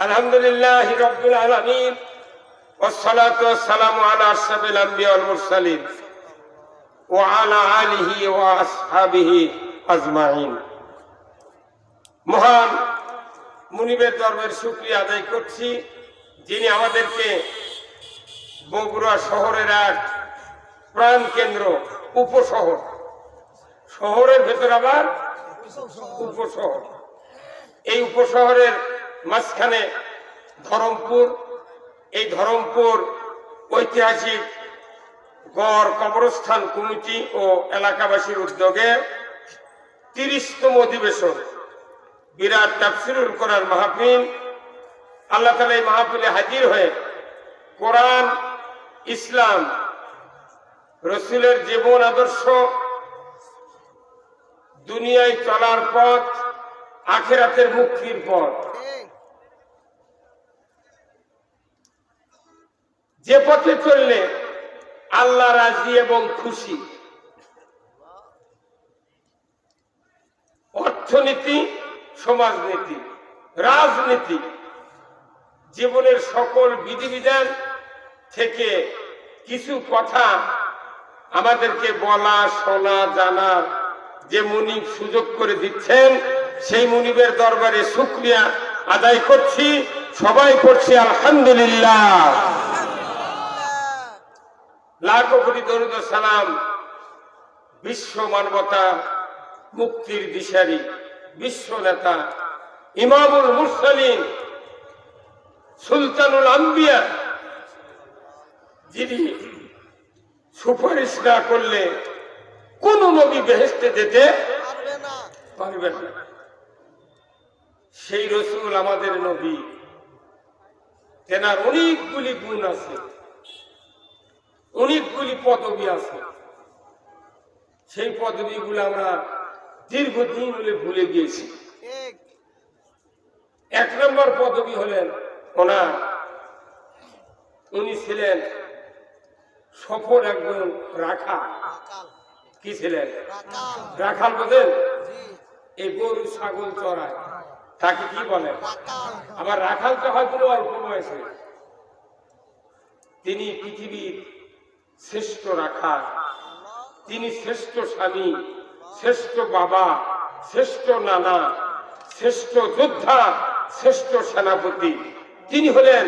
আলহামদুলিল্লাহি রাব্বিল আলামিন ওয়াসসালাতু ওয়াসসালামু আলা আশরাফিল আমবিয়া ওয়াল মুরসালিন ওয়া আলা আলিহি ওয়া আসহাবিহি আজমাইন। মহান মুনিবের দরবারে শুকরিয়া আদায় করছি, যিনি আমাদেরকে বগুড়া শহরের এক প্রাণ কেন্দ্র, উপশহর, শহরের ভেতর আবার উপশহর, এই উপশহরের মাঝখানে ধরমপুর, এই ধরমপুর ঐতিহাসিক গড় কবরস্থান কমিটি ও এলাকাবাসীর উদ্যোগে ৩০তম অধিবেশন বিরাট তাফসীরুল কোরআন মাহফিল। আল্লাহ তাআলা এই মাহফিলে হাজির হয়ে কোরআন, ইসলাম, রাসূলের জীবন আদর্শ, দুনিয়ায় চলার পথ, আখিরাতের মুক্তির পথ, যে পথে চললে আল্লাহ রাজি এবং খুশি, অর্থনীতি, সমাজনীতি, রাজনীতি, জীবনের সকল বিধিবিধান থেকে কিছু কথা আমাদেরকে বলা, শোনা, জানার যে মুনিব সুযোগ করে দিচ্ছেন, সেই মুনিবের দরবারে শুকরিয়া আদায় করছি। সবাই করছি আলহামদুলিল্লাহ। লাখো কোটি দরুদ ও সালাম বিশ্ব মানবতা মুক্তির দিশারি, বিশ্ব নেতা, ইমামুল মুরসালিন, সুলতানুল আম্বিয়া, যিনি সুপারিশ না করলে কোন নবী বেহেশতে যেতে পারবেন না, সেই রসুল আমাদের নবী। তেনার অনেকগুলি গুণ আছে, অনেকগুলি পদবী আছে, সেই পদবীগুলো আমরা দীর্ঘদিন হলে ভুলে গিয়েছি। এক নম্বর পদবী হলেন ওনার, উনি ছিলেন সফল একজন রাখাল। কি ছিলেন? রাখাল বোঝেন? এই গরু ছাগল চড়ায়, তাকে কি বলে? আবার রাখাল তো হয় কোনো অল্প বয়সে। তিনি পৃথিবীর শ্রেষ্ঠ রাখাল, তিনি শ্রেষ্ঠ স্বামী, শ্রেষ্ঠ বাবা, শ্রেষ্ঠ নানা, শ্রেষ্ঠ যোদ্ধা, শ্রেষ্ঠ সেনাপতি। তিনি হলেন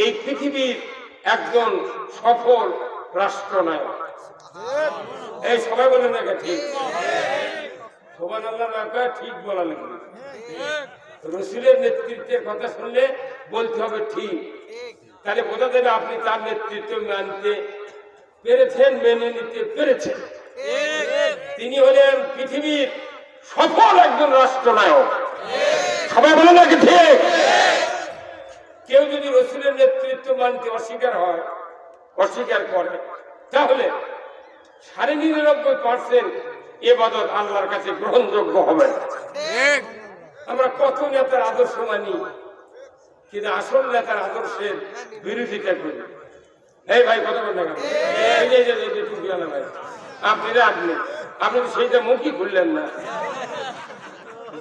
এই পৃথিবীর একজন সফল রাষ্ট্রনায়ক। এই সবাই বলেন না ঠিক? সুবহানাল্লাহ না কয় ঠিক বলা লাগবে। রাসূলের নেতৃত্বের কথা শুনলে বলতে হবে ঠিক, তাহলে বোঝা যাবে আপনি তার নেতৃত্ব মানতে পেরেছেন, মেনে নিতে পেরেছেন। তিনি হলেন পৃথিবীর সফল একজন রাষ্ট্রনায়ক। সবাই বলে নাকি ঠিক? কেউ যদি রাসূলের নেতৃত্ব মানতে অস্বীকার করে, তাহলে ৯৯% ইবাদত আল্লাহর কাছে গ্রহণযোগ্য হবে না। আমরা কত নেতার আদর্শ মানি, কিন্তু আসল নেতার আদর্শের বিরোধিতা করি। এই ভাই কথা বলেন না, ভাই আপনি তো সেইটা মুখই খুললেন না।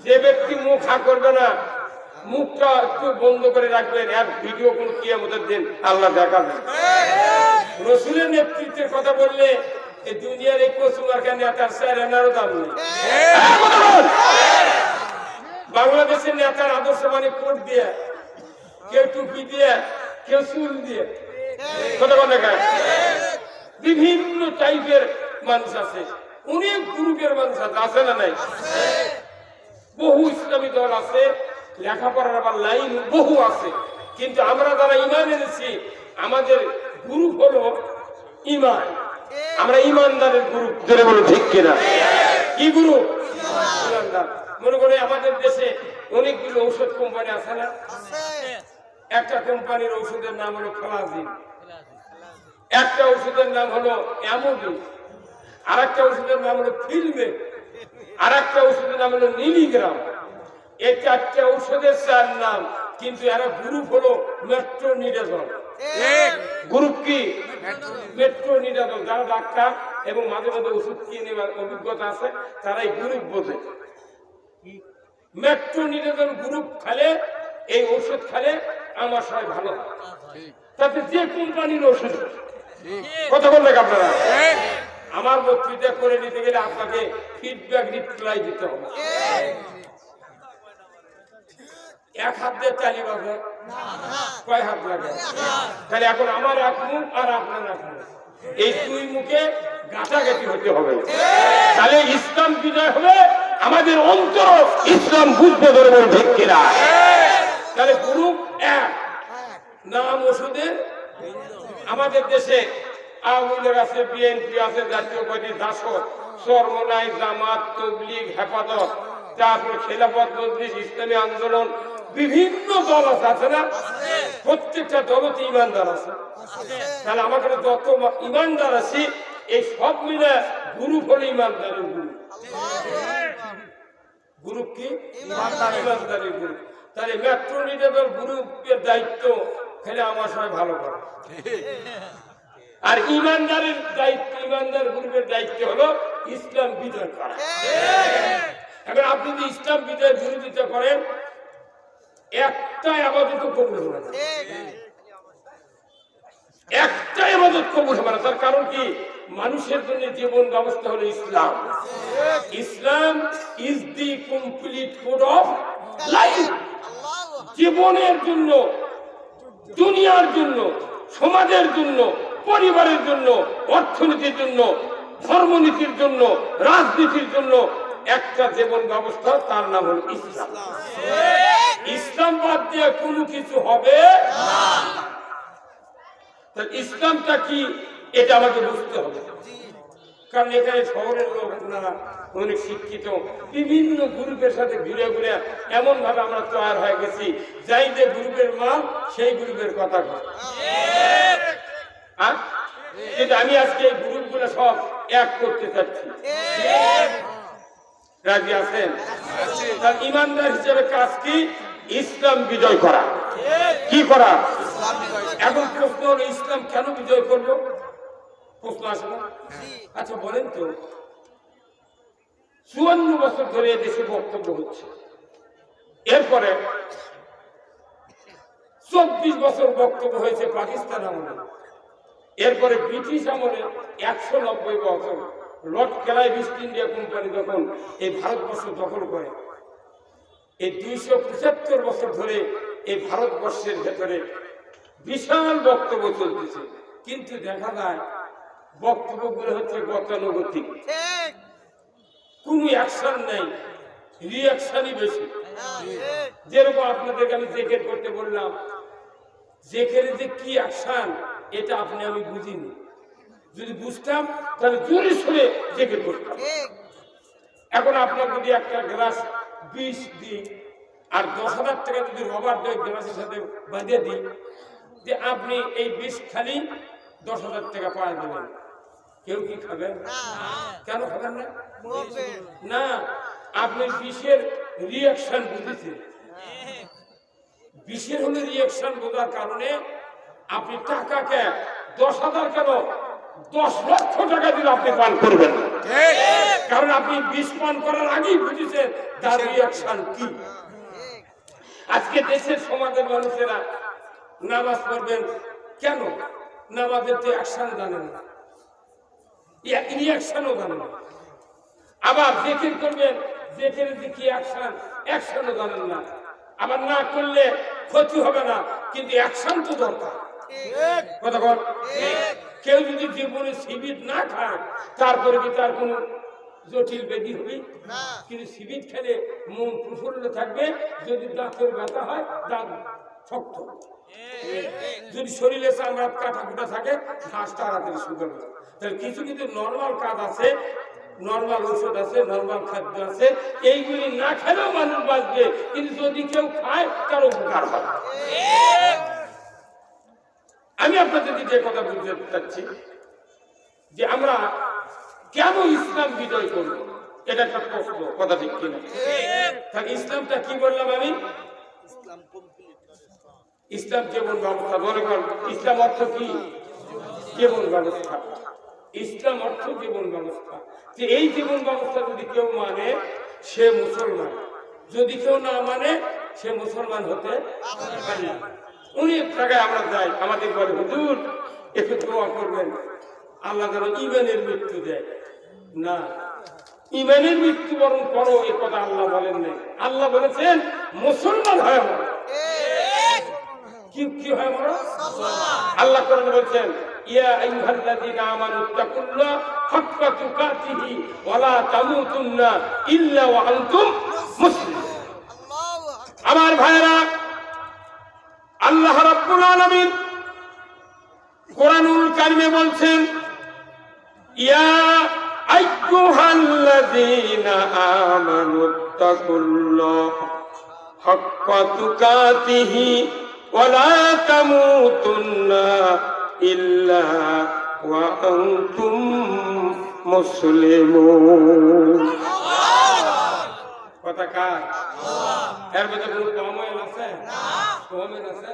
যে ব্যক্তি মুখ হা করবে না, মুখটা একটু বন্ধ করে রাখবেন, এক ভিডিও কোন কিয়ামতের দিন আল্লাহ দেখাবেন। রাসূলের নেতৃত্বের কথা বললে এই দুনিয়ার এই কচুমার্কা নেতার স্যার এনারও দাম নেই। বাংলাদেশের নেতার আদর্শ মানে কোট দিয়ে, কেউ টুপি দিয়ে, কেউ চুল দিয়ে, কথা বলে বিভিন্ন টাইপের মানুষ আছে, অনেক গ্রুপের মানুষ আছে না নাই? বহু ইসলামী দল আছে, লেখাপড়ার আবার লাইন বহু আছে, কিন্তু আমরা যারা ইমান এনেছি, আমাদের গ্রুপ হলো ইমান। আমরা ইমানদারের গ্রুপ, ধরে বলো ঠিক কিনা? কি গ্রুপ? ইমানদার। মনে করে আমাদের দেশে অনেকগুলো ঔষধ কোম্পানি আছে না? একটা কোম্পানির ঔষধের নাম হলো ফ্লাজিন, একটা ওষুধের নাম হলো অ্যামোডিন, আর একটা ওষুধের নাম হলো ফিলমেট, আর একটা ওষুধের নাম হলো মিলিগ্রাম। এই ৪টা ঔষধের ৪ নাম, কিন্তু এরা গ্রুপ হলো মেট্রোনিডাজল। গ্রুপ কি? মেট্রোনিডাজল। যারা ডাক্তার এবং মাঝে মাঝে ওষুধ কিনে নেওয়ার অভিজ্ঞতা আছে, তারাই গ্রুপ বোঝে। মেট্রোনিডাজল গ্রুপ খেলে এই ওষুধ খেলে আমার সবাই ভালো হয়, তাতে যে কোম্পানির ওষুধ। কথা বললেন আপনারা? আমার বক্তৃতা করে নিতে গেলে আপনাকে ফিডব্যাক রিপ্লাই দিতে হবে। এক হাত দিয়ে তালি বাজে, কয় হাত লাগে? তাহলে এখন আমার এক মুখ আর আপনার এক মুখ, এই দুই মুখে গাঁটাগাঁটি হতে হবে, তাহলে ইসলাম বিজয় হবে। আমাদের অন্তর ইসলাম বুঝতে ধরবে, ঠিক কিনা? তাহলে গ্রুপ এক, নাম ওষুধের। আমাদের দেশে আওয়ামী লীগ আছে, বিএনপি আছে, জাতীয় পার্টি, জাসদ, চরমনাই, জামাত, তবলিগ, হেফাজত, তারপর খেলাফত মজলিস, ইসলামী আন্দোলন, বিভিন্ন দল আছে না? প্রত্যেকটা দলতে ইমানদার আছে। তাহলে আমাকে যত ইমানদার আছি, এই সব মিলে গ্রুপ হলো ইমানদারের গ্রুপ। গ্রুপ কি? ইমানদারের গ্রুপ। তাহলে মেট্রোনিটের গ্রুপের দায়িত্ব খেলে আমার সবাই ভালো করে, আর ইমানদারের দায়িত্ব, ইমানদার গ্রুপের দায়িত্ব হলো ইসলাম বিজয় করা। এখন আপনি যদি ইসলাম বিজয়ের বিরোধিতা করেন, একটা ইবাদত কবুল হবে না, একটা ইবাদত কবুল হবে না। তার কারণ কি? মানুষের জন্য জীবন ব্যবস্থা হলো ইসলাম। Islam is the complete code of life. জীবনের জন্য, দুনিয়ার জন্য, সমাজের জন্য, পরিবারের জন্য, অর্থনীতির জন্য, ধর্মনীতির জন্য, রাজনীতির জন্য একটা জীবন ব্যবস্থা, তার নাম হল ইসলাম। ইসলাম বাদ দিয়ে কোনো কিছু হবে না। ইসলামটা কি এটা আমাকে বুঝতে হবে, কারণ এখানে শহরের লোক আপনারা অনেক শিক্ষিত, বিভিন্ন গ্রুপের সাথে ঘুরে ঘুরে এমন ভাবে আমরা তৈরি হয়ে গেছি, যাই যে গ্রুপের মাল সেই গ্রুপের কথা কয়। কিন্তু আমি আজকে এই গ্রুপগুলো সব এক করতে চাচ্ছি। রাজি আছেন? তার ইমানদার হিসেবে কাজ কি? ইসলাম বিজয় করা। কি করা? এখন প্রশ্ন হলো, ইসলাম কেন বিজয় করবো? প্রশ্ন আসে না? আচ্ছা বলেন তো, 54 বছর ধরে দেশে বক্তব্য হচ্ছে, এরপরে 24 বছর বক্তব্য হয়েছে পাকিস্তান আমলে, এরপরে ব্রিটিশ আমলে 190 বছর Lord Clive east India company যখন এই ভারতবর্ষ দখল করে, এই 275 বছর ধরে এই ভারতবর্ষের ভেতরে বিশাল বক্তব্য চলতেছে, কিন্তু দেখা যায় বক্তব্যগুলো হচ্ছে গতানুগতিক, কোনো অ্যাকশন নাই, রিঅ্যাকশনই বেশি। যেরকম আপনাদেরকে আমি জেকের করতে বললাম, জেকের যে কি অ্যাকশন এটা আপনি আমি বুঝিনি, যদি বুঝতাম তাহলে জোরে সোরে জেকের করতাম। এখন আপনার যদি একটা গ্লাস বিষ দিই আর 10,000 টাকা যদি রবার দেয় গ্লাসের সাথে বাঁধিয়ে দিই, যে আপনি এই বিষ খালি 10,000 টাকা পাওয়া দেবেন, কেউ কি খাবেন? কেন খাবেন না? না, আপনি বিষের রিঅ্যাকশন বুঝেছেন। বিষের হলে রিঅ্যাকশন বোঝার কারণে আপনি টাকাকে 10,000 কেন 10 লক্ষ টাকা দিলে আপনি পান করবেন, কারণ আপনি বিষ পান করার আগেই বুঝেছেন তার রিঅ্যাকশন কি। আজকে দেশের সমাজের মানুষেরা নামাজ পড়বেন কেন? নামাজের তো অ্যাকশন জানেন না, রিঅ্যাকশনও জানেন না। আবার জিকির করবেন, জিকিরের যে কি অ্যাকশন, অ্যাকশনও জানেন না। আবার না করলে ক্ষতি হবে না, কিন্তু অ্যাকশন তো দরকার। কথা বল, কেউ যদি জীবনে সিবিট না খায় তারপরে কি তার কোনো জটিল ব্যাধি হবে? কিন্তু সিবিট খেলে মন প্রফুল্ল থাকবে, যদি দাঁতের ব্যথা হয় দাঁত শক্ত, যদি শরীরে চামড়া কাটা কুটা থাকে ঘাস তাড়াতাড়ি শুকাবে। তাহলে কিছু কিছু নর্মাল কাজ আছে, নর্মাল ওষুধ আছে, নর্মাল খাদ্য আছে, এইগুলি না খেলেও মানুষ বাঁচবে, কিন্তু যদি কেউ খায় তার উপকার হয়। আমি আপনাদেরকে যে কথা বলতে চাচ্ছি যে আমরা কেন ইসলাম বিজয় করব, এটা একটা প্রশ্ন, কথা ঠিক কিনা? তাহলে ইসলামটা কি বললাম আমি? ইসলাম জীবন ব্যবস্থা। মনে করেন ইসলাম অর্থ কি? জীবন ব্যবস্থা। ইসলাম অর্থ জীবন ব্যবস্থা। যে এই জীবন ব্যবস্থা যদি কেউ মানে সে মুসলমান, যদি কেউ না মানে সে মুসলমান হতে পারে না। অনেক জায়গায় আমরা যাই, আমাদের বলে হুজুর একটু দোয়া করবেন আল্লাহ যেন ইমানের মৃত্যু দেয়। না, ইমানের মৃত্যু বরণ করো, এ কথা আল্লাহ বলেন নাই। আল্লাহ বলেছেন মুসলমান হয় মরো। কি হয় মরো? আল্লাহ কোরআনে বলছেন ইয়া আইয়ুহাল্লাযীনা আমানুত্তাকুল্লাহ হাক্কা তুকাতিহি ওয়া লা তামুতুন্না ইল্লা ওয়া আনতুম মুসলিমুন। আমার ভাইরা, আল্লাহ রাব্বুল আলামিন কোরআনুল কারিমে বলছেন ইয়া আইয়ুহাল্লাযীনা আমানুত্তাকুল্লাহ হাক্কা তুকাতিহি ওয়া লা তামুতুন্না ইল্লা ওয়া আনতুম মুসলিমুন। কথা কার? এর মধ্যে কোনো কমেন্ট আছে? কমেন্ট আছে?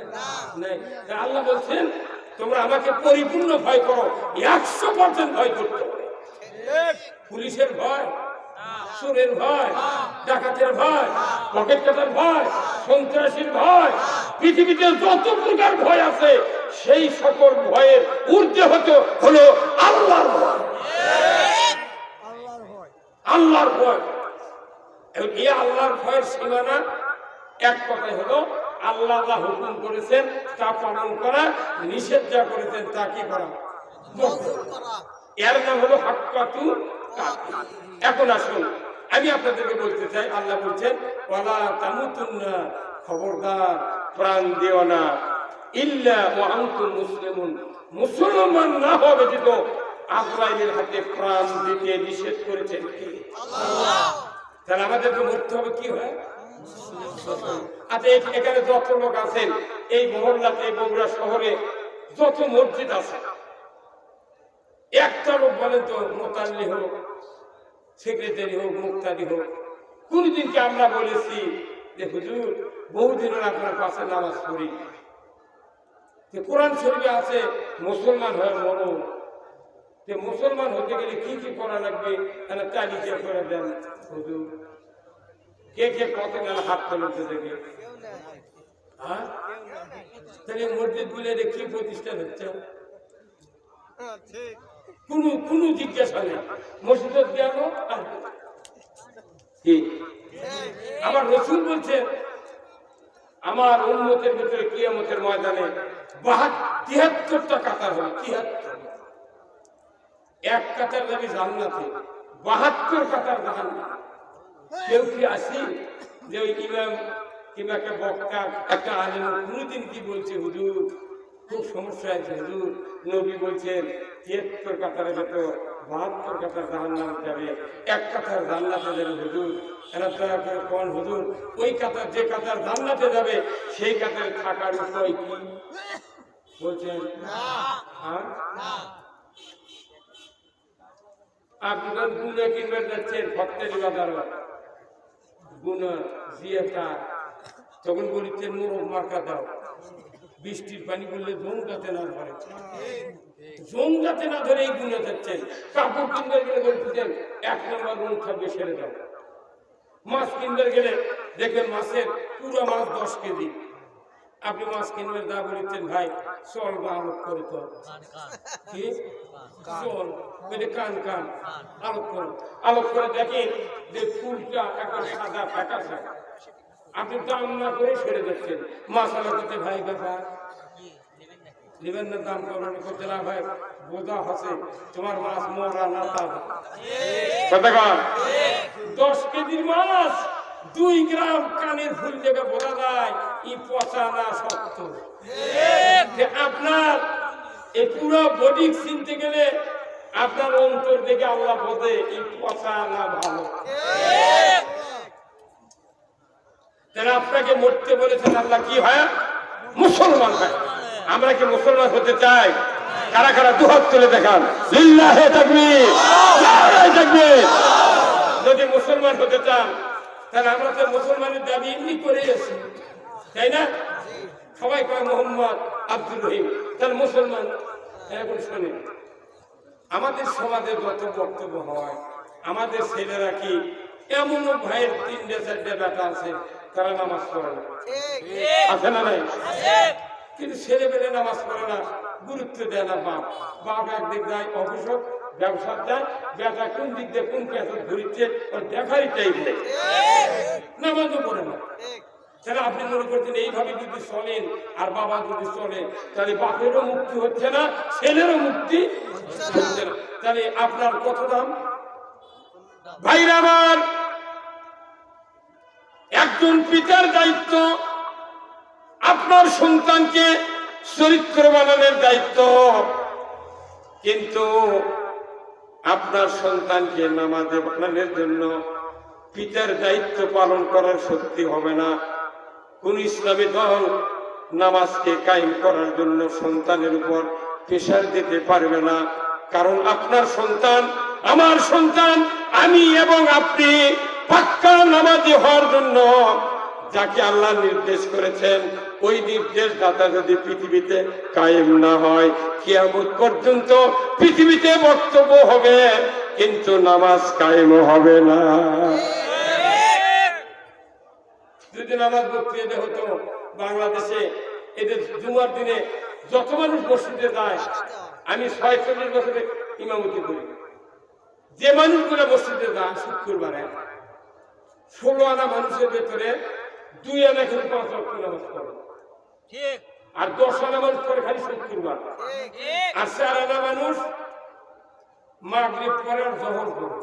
নাই। আল্লাহ বলছেন তোমরা আমাকে পরিপূর্ণ ভয় করো, 100% ভয় করতে হবে। পুলিশের ভয়, চোরের ভয়, ডাকাতের ভয়, পকেট কাটার ভয়, সন্ত্রাসীর ভয়, পৃথিবীতে যত প্রকার ভয় আছে সেই সকল ভয়ের ঊর্ধ্বে হলো আল্লাহর ভয়। আল্লাহর ভয়। এই আল্লাহর ভয়ের সীমানা এক কথাই হলো আল্লাহ যা হুকুম করেছেন তা পালন করা, নিষেধ যা করেছেন তা কি করা? এর নাম হলো হাক্কা তুকাতিহি। এখন আসুন আমি আপনাদেরকে বলতে চাই, আল্লাহ বলছেন ওয়ালা তামুতুন্না, খবরদার প্রাণ দিও না, ইল্লা ওয়া আনতুম মুসলিমুন, মুসলমান না হওয়া ব্যতীত আজরাইলের হাতে প্রাণ দিতে নিষেধ করেছেন কে? আল্লাহ। তাহলে আমাদেরকে মরতে হবে কি হয়? আচ্ছা, এখানে যত লোক আছেন এই মহল্লাতে, বগুড়া শহরে যত মসজিদ আছে, একটা লোক বলেন তো মোতাল্লি হোক, সেক্রেটারি হোক, মুক্তাদি হোক, কোনদিন কি আমরা বলেছি যে হুজুর বহুদিন আপনার পাশে নামাজ পড়ি, কোরআন শরীফে আছে মুসলমান হয়ে মরো, যে মুসলমান হতে গেলে কি কি করা লাগবে তালিকা করে দেন হুজুর। কে কে কত গেল হাত তোলতে দেখে? হ্যাঁ, তাহলে মসজিদ গুলো কি প্রতিষ্ঠান হচ্ছে? কোন জিজ্ঞাসা নেই, মসজিদ গেল। আমার রাসূল বলছেন আমার উম্মতের ভিতরে কিয়ামতের ময়দানে 73টা কাতার হবে। 73, এক কাতার যাবে জান্নাতে, 72 কাতার জাহান্নামে। কেউ কি আসি যে ওই ইমাম কিংবা একটা বক্তা, একটা আলেম কোনদিন কি বলছে হুজুর খুব সমস্যা আছে হুজুর, নবী বলছেন 73 কাতারের ভেতর 72 কাতার জাহান্নামে যাবে, এক কাতার জান্নাতে যাবে হুজুর। এরা দয়া করে কোন হুজুর ওই কাতার, যে কাতার জান্নাতে যাবে সেই কাতারে থাকার উপায় কি বলছেন? আপনি যখন গুণা কিনবেন যাচ্ছেন ফক্তেরি বাজার গুণা জিয়াটা, তখন বলিতেন মোরগ মার্কা দাও, বৃষ্টির পানি বললে জং যাতে না ধরে, জং যাতে না ধরে এই গুণা যাচ্ছেন। কাপড় কিনবার গেলে বলতেছেন 1 নম্বর রুম থাকবে সেরে দাও। মাছ কিনবার গেলে দেখবেন মাছের পুরো মাছ 10 কেজি, আপনি মাছ কিনবেন দা বলেছেন ভাই চল বা আলোক করে তো কি চল বলে কান কান আলোক করো, আলোক করে দেখেন যে ফুলটা এখন সাদা ফ্যাকাশে, আপনি দাম না করে ছেড়ে দিচ্ছেন। মাছ আলো করতে ভাই ব্যাপার নেবেন না, দাম করবেন করতে না ভাই বোঝা আছে তোমার মাছ মরা না তাজা। 10 কেজির মাছ 2 গ্রাম কানের ফুল থেকে বোঝা যায় ই পচা না শক্ত। আপনার এই পুরো বডি চিনতে গেলে আপনার অন্তর থেকে আল্লাহ বোঝে ই পচা না ভালো। তাহলে আপনাকে মরতে বলেছেন আল্লাহ কি হয়? মুসলমান হয়। আমরা কি মুসলমান হতে চাই? কারা কারা দুহাত তুলে দেখান। লিল্লাহি তাকবীর, নারায়ে তাকবীর। যদি মুসলমান হতে চান তাহলে আমরা তো মুসলমানের দাবি এমনি করে আছি, তাই না? সবাই কয় মোহাম্মদ আব্দুল রহিম, তাহলে মুসলমান। এখন শুনে আমাদের সমাজে যত বক্তব্য হয়, আমাদের ছেলেরা কি এমনও ভাইয়ের 3-4 বেটা আছে তারা নামাজ পড়ে না, আছে না নাই? কিন্তু ছেলেমেয়ে নামাজ পড়ে না, গুরুত্ব দেয় না বাপ। বাপ একদিক যায় অফিসক ব্যবসা যায়, বেটা কোন দিক দিয়ে কোন পেঁচা ঘুরিচ্ছে দেখারই টাইম নেই, নামাজও পড়ে না। তাহলে আপনি মনে করছেন এইভাবে যদি চলেন আর বাবা যদি চলে তাহলে বাপেরও মুক্তি হচ্ছে না, ছেলেরও মুক্তি হচ্ছে না, তাহলে আপনার কত দাম? ভাইরা আমার, একজন পিতার দায়িত্ব আপনার সন্তানকে চরিত্র বানানোর দায়িত্ব, কিন্তু আপনার সন্তানকে নামাজে বানানোর জন্য পিতার দায়িত্ব পালন করার শক্তি হবে না। কোন ইসলামী দল নামাজকে কায়েম করার জন্য সন্তানের উপর প্রেসার দিতে পারবে না, কারণ আপনার সন্তান, আমার সন্তান, আমি এবং আপনি পাক্কা নামাজি হওয়ার জন্য যাকে আল্লাহ নির্দেশ করেছেন ওই নির্দেশ দাতা যদি পৃথিবীতে কায়েম না হয়, কিয়ামত পর্যন্ত পৃথিবীতে বক্তব্য হবে কিন্তু নামাজ কায়েম হবে না। যদি নামাজ বক্তব্য হতো বাংলাদেশে, এদের জুমার দিনে যত মানুষ মসজিদে যায়, আমি 46 বছরে ইমামতি করি, যে মানুষগুলো মসজিদে যায় শুক্রবারে 16 আনা মানুষের ভেতরে 2 আনা খালি 5 ওয়াক্ত নামাজ পড়ে, আর 10 আনা মানুষ পড়ে খালি শুক্রবার, আর 4 আনা মানুষ মাগরিব পরে আর জোহর পড়ে।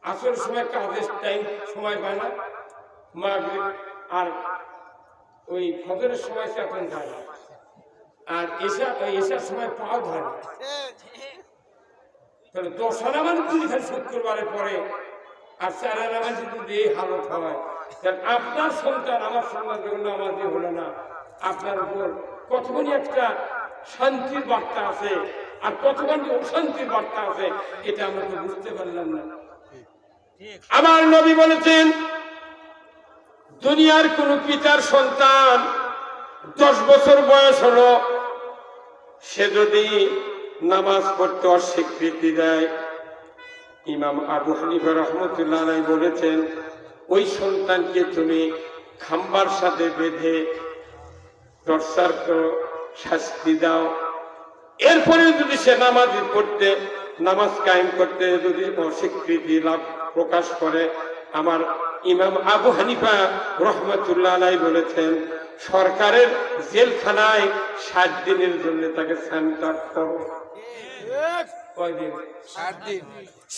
আসল সময় কাজের টাইম সময় পায় না, মাগরিব আর ওই ফজরের সময় চেতন যায় না, আর এসার সময় পাও ধরে না। তাহলে 10 আনা মানুষ যদি খালি শুক্রবারে পড়ে আর 4 আনা মানুষ যদি এই হালত হয়, তাহলে আপনার সন্তান আমার সন্তান যখন নামাজি হলো না, আপনার উপর কতখানি একটা শান্তির বার্তা আছে আর কতখানি অশান্তির বার্তা আছে, এটা আমরা তো বুঝতে পারলাম না। আমার নবী বলেছেন, দুনিয়ার কোন পিতার সন্তান 10 বছর বয়স হলো, সে যদি নামাজ পড়তে অস্বীকৃতি দেয়, ইমাম আবু হানিফা রাহমাতুল্লাহ আলাইহি বলেছেন ওই সন্তানকে তুমি খাম্বার সাথে বেঁধে টর্চার করো, শাস্তি দাও। এরপরে যদি সে নামাজ কায়েম করতে যদি অস্বীকৃতি লাভ প্রকাশ করে, আমার ইমাম আবু হানিফা রাহমাতুল্লাহ আলাইহি বলেছেন সরকারের জেলখানায় 7 দিনের জন্য তাকে সেন্টার করো।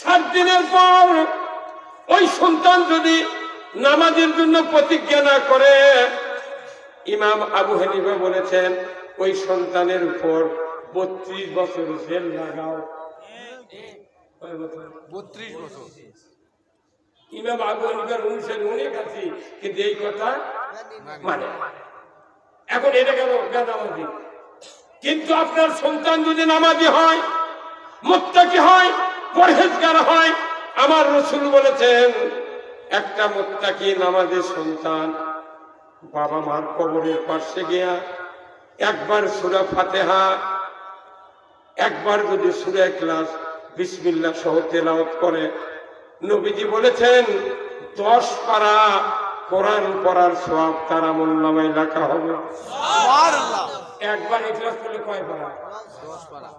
7 দিনের পর ওই সন্তান যদি নামাজের জন্য প্রতিজ্ঞা না করে, ইমাম আবু হানিফা বলেছেন ওই সন্তানের উপর 32 বছর জেল লাগাও। 32 বছর। ইমাম আবু হানিফার অনুসারী অনেক আছে, কিন্তু এই কথা মানে এখন এটা কেন বেনামাজি? কিন্তু আপনার সন্তান যদি নামাজি হয়, মুত্তাকি হয়, পরহেজগার হয়, আমার রাসূল বলেছেন একটা মুত্তাকি নামাজি সন্তান বাবা মার কবরের পাশে গিয়া একবার সূরা ফাতিহা, একবার যদি সূরা ইখলাস বিসমিল্লাহ সহ তেলাওয়াত করে, নবীজি বলেছেন 10 পারা কোরআন পড়ার সওয়াব তার আমলনামায় লেখা হবে। সুবহানাল্লাহ। একবার ইখলাস পড়লে কয় পারা? 10 পারা।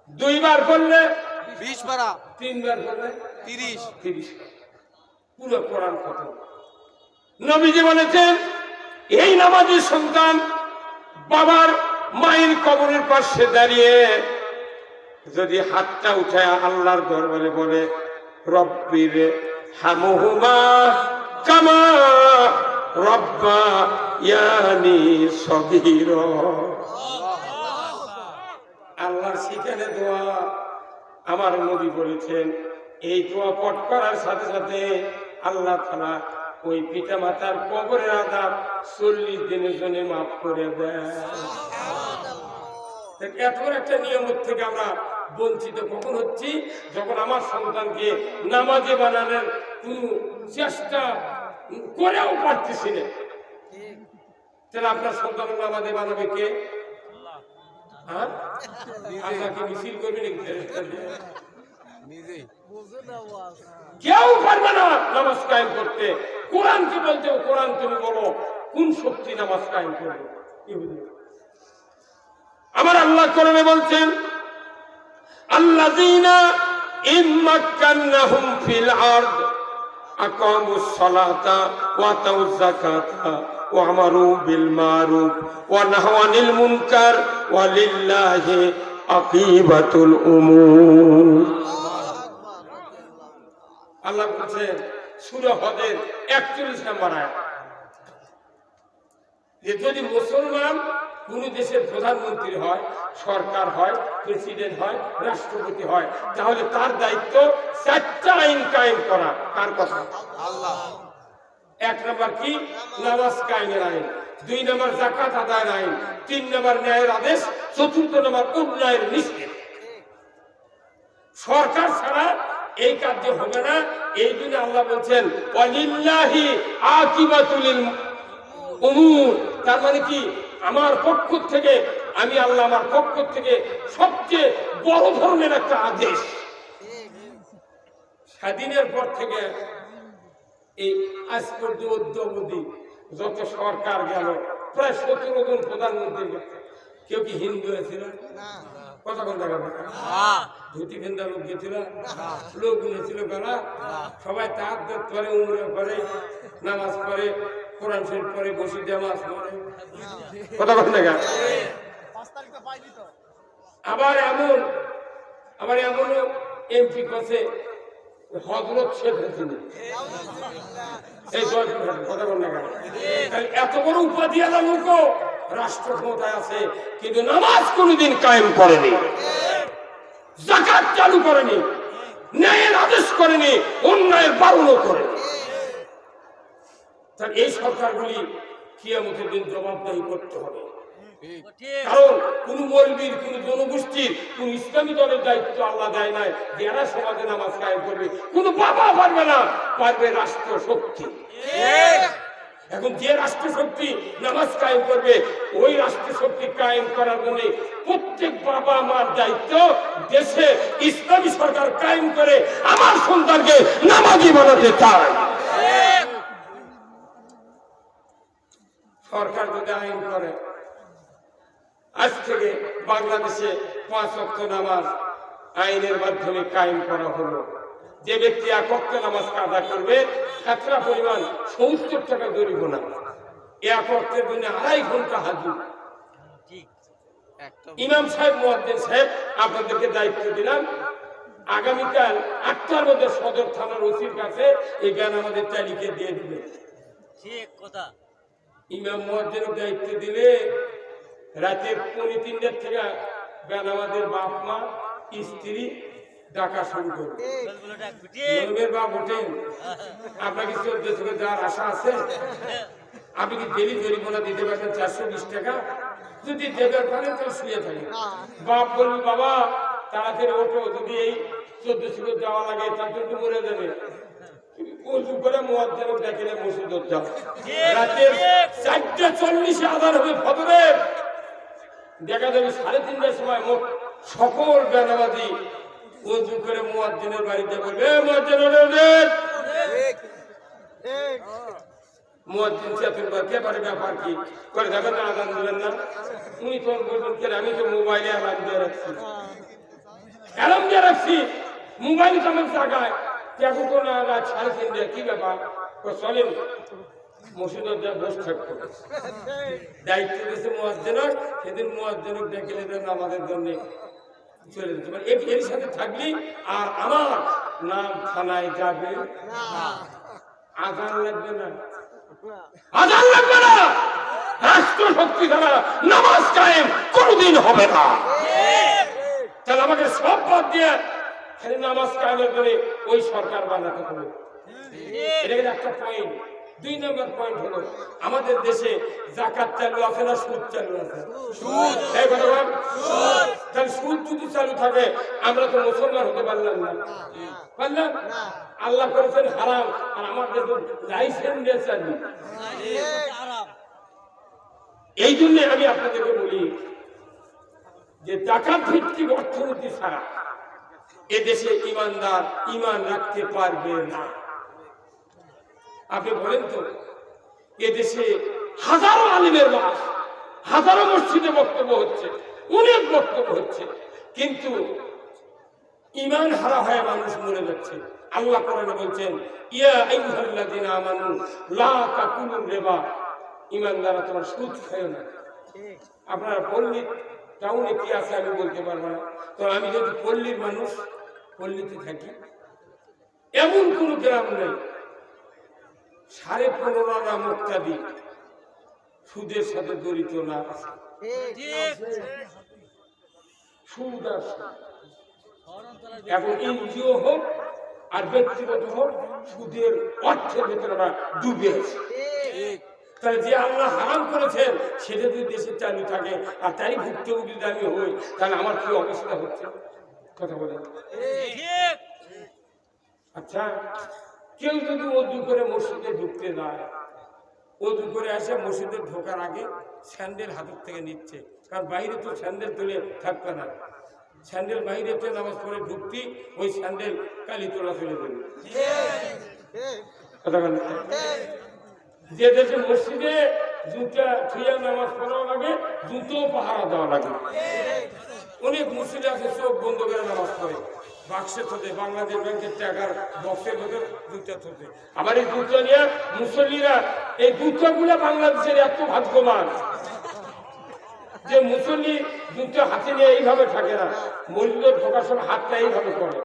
2 বার পড়লে 20 পারা, 3 বার পড়লে 30 পুরো কোরআন খতম। নবীজি বলেছেন এই নামাজি সন্তান বাবার মায়ের কবরের পাশে দাঁড়িয়ে যদি হাতটা উঠায় আল্লাহর দরবারে বলে রব্বির হামহুমা কামা রব্বায়ানি সগীরা, আল্লাহর শিখানো দোয়া। আমার নবী বলেছেন এই দোয়া পাঠ করার সাথে সাথে আল্লাহ তাআলা ওই পিতা মাতার কবরের আযাব 40 দিনের জন্য মাফ করে দেয়। এত বড় একটা নিয়ামত থেকে আমরা বঞ্চিত কখন হচ্ছি? যখন আমার সন্তানকে নামাজি বানানোর কোন চেষ্টা করেও পারতেছি না। তাহলে আপনার সন্তান নামাজি বানাবে কে? আল্লাহকে মিছিল করবে নাকি? কেউ পারবে না নামাজ কায়েম করতে। কোরআনকে বলতে, কোরআন তুমি বলো কোন শক্তি নামাজ কায়েম করবে? আমার আল্লাহ কোরআনে বলছেন, আল্লাযীনা ইম্মাক্কান্নাহুম ফিল আরদ আকামুস সালাতা ওয়া আতাউয যাকাতা ওয়া আমারু বিল মারুফ ওয়া নাহাউ আনিল মুনকার ওয়া লিল্লাহি আকিবাতুল উমুর। আল্লাহ বলছেন সূরা হজের 41 নম্বর আয়াত, যে যদি মুসলমান কোন দেশের প্রধানমন্ত্রী হয়, সরকার হয়, প্রেসিডেন্ট হয়, রাষ্ট্রপতি হয়, তাহলে তার দায়িত্ব 4টা আইন কায়েম করা। কার কথা? আল্লাহ। 1 নম্বর কি? নামাজ কায়েমের আইন। 2 নম্বর যাকাত আদায়ের আইন। 3 নম্বর ন্যায়ের আদেশ। 4 নম্বর অন্যায়ের নিষেধ। সরকার ছাড়া এই কার্য হবে না। এই জন্য আল্লাহ বলছেন ওয়ালিল্লাহি আকিবাতুল উমুর। তার মানে কি? আমার পক্ষ থেকে, আমি আল্লাহ আমার পক্ষ থেকে সবচেয়ে বড় ধরনের একটা আদেশ। স্বাধীনের পর থেকে এই আজ পর্যন্ত অবধি যত সরকার গেল, প্রায় 17 জন প্রধানমন্ত্রী গেছে। কেউ কি হিন্দু হয়েছিল? কথা কোন জায়গা? ধুতি ফেন্দা লোক গেছিল, লোক গিয়েছিল গলা, সবাই তার করে, উমরে করে, নামাজ পড়ে, কোরআন শরীফ পড়ে, বসি নামাজ পড়ে। কথা কোন জায়গা? আবার এমন এমপি কাছে হযরত শেখ হাসিনা, এই কথা কোন জায়গা? এত বড় উপাধি আলা লোক রাষ্ট্র ক্ষমতায় আছে, কিন্তু নামাজ কোনদিন কায়েম করেনি, যাকাত চালু করেনি, ন্যায়ের আদেশ করেনি, অন্যায়ের বারণ করেনি। তার এই সরকারগুলি কিয়ামতের দিন জবাবদাহি করতে হবে। কারণ কোন মৌলবীর, কোন জনগোষ্ঠীর, কোন ইসলামী দলের দায়িত্ব আল্লাহ দেয় নাই যে এরা সমাজে নামাজ কায়েম করবে। কোন বাবা পারবে না, পারবে রাষ্ট্র শক্তি। এখন যে রাষ্ট্র শক্তি নামাজ কায়েম করবে, ওই রাষ্ট্র শক্তি কায়েম করার জন্য প্রত্যেক বাবা মার দায়িত্ব দেশে ইসলামী সরকার কায়েম করে আমার সন্তানকে নামাজি বানাতে চায়। সরকার যদি আইন করে, আজ থেকে বাংলাদেশে 5 ওয়াক্ত নামাজ আইনের মাধ্যমে কায়েম করা হলো। যে ব্যক্তি 1 ওয়াক্ত নামাজ কাজা করবে, খাতরা পরিমাণ 70 টাকা জরিমানা। 1 ওয়াক্তের জন্য 2.5 ঘন্টা হাজির। ইমাম সাহেব, মুয়াজ্জিন সাহেব, আপনাদেরকে দায়িত্ব দিলাম, আগামীকাল 8টার মধ্যে সদর থানার ওসির কাছে এই গান আমাদের তালিকা দিয়ে দিবে। ঠিক কথা। ইমাম মুয়াজ্জিনের দায়িত্ব দিলে রাতে 3:30 থেকে গান আমাদের বাপ মা স্ত্রী ডাকা শুরু করবে। বাপ ওঠেন, আপনাকে 14 যাওয়ার আশা আছে? আপনি কি ডেলি জরিমানা দিতে পারবেন 420 টাকা? যদি দেবের পারেন তাহলে শুয়ে থাকে। বাপ বলবে, বাবা তাড়াতাড়ি ওঠো, যদি এই 14 যাওয়া লাগে তার জন্য মরে যাবে। উজু করে মুয়াজ্জিন ডাকিলে মসজিদে যাও। রাতে 4:40 আযান হবে ফজরের। দেখা যাবে 3:30টার সময় মোট সকল বেনামাজি উজু করে মুয়াজ্জিনের বাড়িতে বলবে, মুয়াজ্জিন ওঠেন। মুয়াজ্জিন চেতন কে পারে, ব্যাপার কি করে? দেখেন না, আযান দিলেন না। উনি তখন বলবেন, কে? আমি তো মোবাইলে অ্যালার্ম দিয়ে রাখছি, মোবাইলে তো আমার জায়গায় দেখো তো না, 3:30 কি ব্যাপার? চলেন মসজিদে বসে থাকবো। দায়িত্ব দিয়েছে মুয়াজ্জিনের, সেদিন মুয়াজ্জিন ডেকে দেন আমাদের জন্য চলে যেতে পারে। এর সাথে থাকলি আর আমার নাম থানায় যাবে না, আযান লাগবে না, আযান লাগবে না। রাষ্ট্র শক্তি দ্বারা নামাজ কায়েম কোনদিন হবে না। তাহলে আমাকে সব বাদ দিয়ে খালি নামাজ কায়েমের করে ওই সরকার বানাতে হবে। এটা একটা পয়েন্ট। 2 নম্বর পয়েন্ট হলো, আমাদের দেশে যাকাত চালু আছে না সুদ চালু আছে? সুদ। এই কথা বল, সুদ। তাহলে সুদ যদি চালু থাকে আমরা তো মুসলমান হতে পারলাম না, পারলাম? আল্লাহ করেছেন হারাম, আর আমাদের তো লাইসেন্স দিয়ে চালু। এই জন্য আমি আপনাদেরকে বলি যে যাকাত ভিত্তিক অর্থনীতি ছাড়া এদেশে ইমানদার ইমান রাখতে পারবে না। আপনি বলেন তো, এদেশে হাজারো আলিমের বাস, হাজারো মসজিদে বক্তব্য হচ্ছে, অনেক বক্তব্য হচ্ছে, কিন্তু ইমান হারা হয়ে মানুষ মরে যাচ্ছে। আল্লাহ কোরআনে বলছেন, ইয়া আইয়ুহাল্লাযীনা আমানু লা তাকুলুর রিবা, ইমানদাররা তোমরা সুদ খাও না। আপনারা পল্লী টাউনে কি আছে আমি বলতে পারবো না, তো আমি যদি পল্লীর মানুষ, পল্লীতে থাকি, এমন কোন গ্রাম নেই 15.5 আনা মুক্তাদি সুদের সাথে জড়িত না আছে। সুদ আছে। এখন এনজিও হোক আর ব্যক্তিগত হোক, সুদের অর্থের ভেতরে আমরা ডুবে আছি। তাহলে যে আল্লাহ হারাম করেছেন সেটা যদি দেশে চালু থাকে আর তারই ভুক্তভোগী আমি হই, তাহলে আমার কি অবস্থা হচ্ছে? কথা বলেন। আচ্ছা, কেউ যদি অজু করে মসজিদে ঢুকতে যায়, অজু করে আসে মসজিদে ঢোকার আগে স্যান্ডেল হাতের থেকে নিচ্ছে, কারণ বাইরে তো স্যান্ডেল তুলে থাকবে না। স্যান্ডেল বাইরে তো নামাজ পড়ে ঢুকতি, ওই স্যান্ডেল কালি তোলা চলে যাবে। কথা বলেন। যে দেশে মসজিদে জুতা ছুঁয়া নামাজ পড়াও লাগে, জুতো পাহারা দেওয়া লাগে। অনেক মসজিদে আছে চোখ বন্ধ করে নামাজ পড়ে, বাক্সে থতে, বাংলাদেশ ব্যাংকের টাকার বক্সের ভেতর জুতা থতে। আবার এই জুতো নিয়ে মুসল্লিরা, এই জুতোগুলো বাংলাদেশের এত ভাগ্যবান যে মুসল্লি জুতো হাতে নিয়ে এইভাবে থাকে না, মসজিদে ঢোকার সময় হাতটা এইভাবে করে।